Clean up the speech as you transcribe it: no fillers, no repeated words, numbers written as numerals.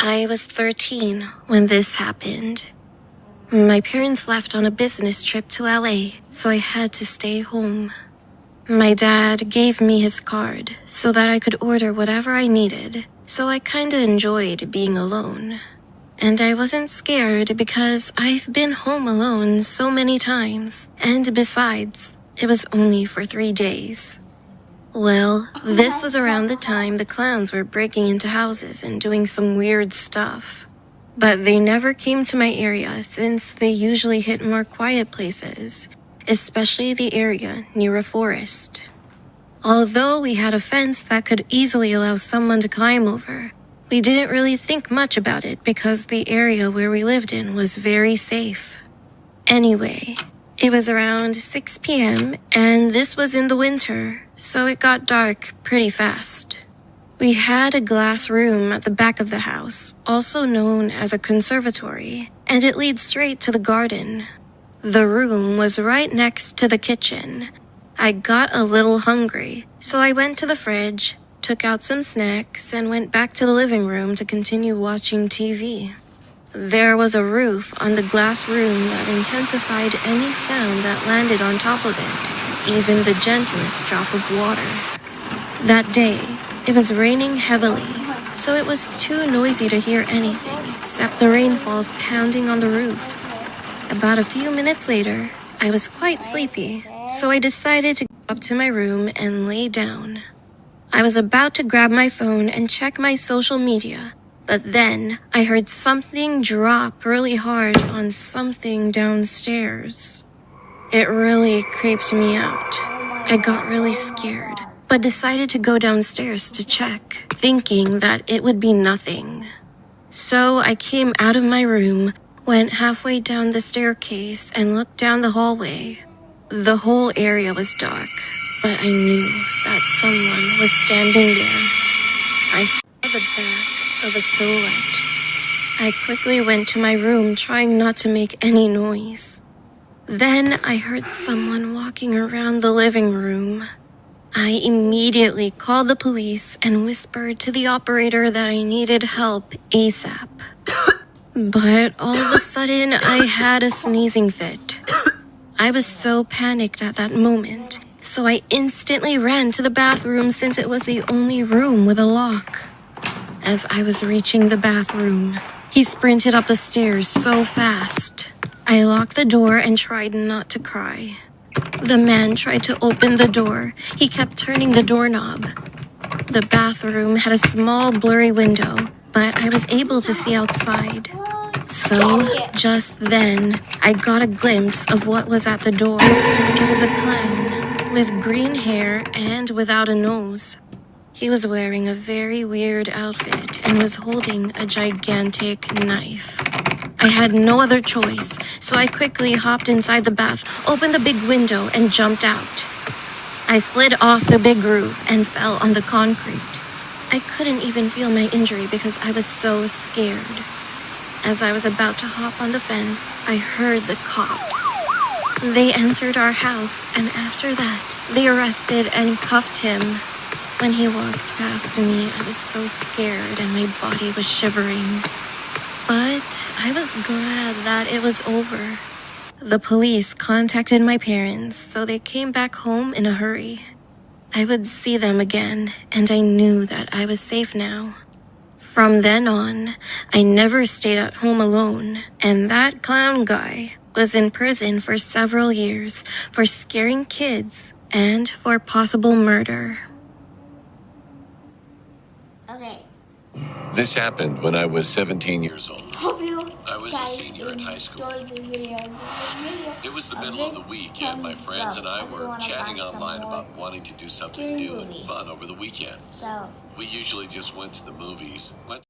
I was 13 when this happened. My parents left on a business trip to LA, so I had to stay home. My dad gave me his card so that I could order whatever I needed, so I kinda enjoyed being alone. And I wasn't scared because I've been home alone so many times, and besides, it was only for 3 days. Well, this was around the time the clowns were breaking into houses and doing some weird stuff. But they never came to my area since they usually hit more quiet places, especially the area near a forest. Although we had a fence that could easily allow someone to climb over, we didn't really think much about it because the area where we lived in was very safe. Anyway, it was around 6 p.m. and this was in the winter, so it got dark pretty fast. We had a glass room at the back of the house, also known as a conservatory, and it leads straight to the garden. The room was right next to the kitchen. I got a little hungry, so I went to the fridge, took out some snacks, and went back to the living room to continue watching TV. There was a roof on the glass room that intensified any sound that landed on top of it, even the gentlest drop of water. That day, it was raining heavily, so it was too noisy to hear anything except the rainfalls pounding on the roof. About a few minutes later, I was quite sleepy, so I decided to go up to my room and lay down. I was about to grab my phone and check my social media, but then I heard something drop really hard on something downstairs. It really creeped me out. I got really scared, but decided to go downstairs to check, thinking that it would be nothing. So I came out of my room, went halfway down the staircase, and looked down the hallway. The whole area was dark, but I knew that someone was standing there. I saw the back of a silhouette. I quickly went to my room, trying not to make any noise. Then I heard someone walking around the living room. I immediately called the police and whispered to the operator that I needed help ASAP. But all of a sudden, I had a sneezing fit. I was so panicked at that moment, so I instantly ran to the bathroom since it was the only room with a lock. As I was reaching the bathroom, he sprinted up the stairs so fast. I locked the door and tried not to cry. The man tried to open the door. He kept turning the doorknob. The bathroom had a small blurry window, but I was able to see outside. So, just then, I got a glimpse of what was at the door. It was a clown, with green hair and without a nose. He was wearing a very weird outfit and was holding a gigantic knife. I had no other choice, so I quickly hopped inside the bath, opened the big window, and jumped out. I slid off the big roof and fell on the concrete. I couldn't even feel my injury because I was so scared. As I was about to hop on the fence, I heard the cops. They entered our house, and after that, they arrested and cuffed him. When he walked past me, I was so scared and my body was shivering. But I was glad that it was over. The police contacted my parents, so they came back home in a hurry. I would see them again, and I knew that I was safe now. From then on, I never stayed at home alone, and that clown guy was in prison for several years for scaring kids and for possible murder. Okay. This happened when I was 17 years old. Hope you I was a senior in high school. enjoyed this video. It was the middle of the week, and my friends and I were chatting online about wanting to do something new and fun over the weekend. So. We usually just went to the movies.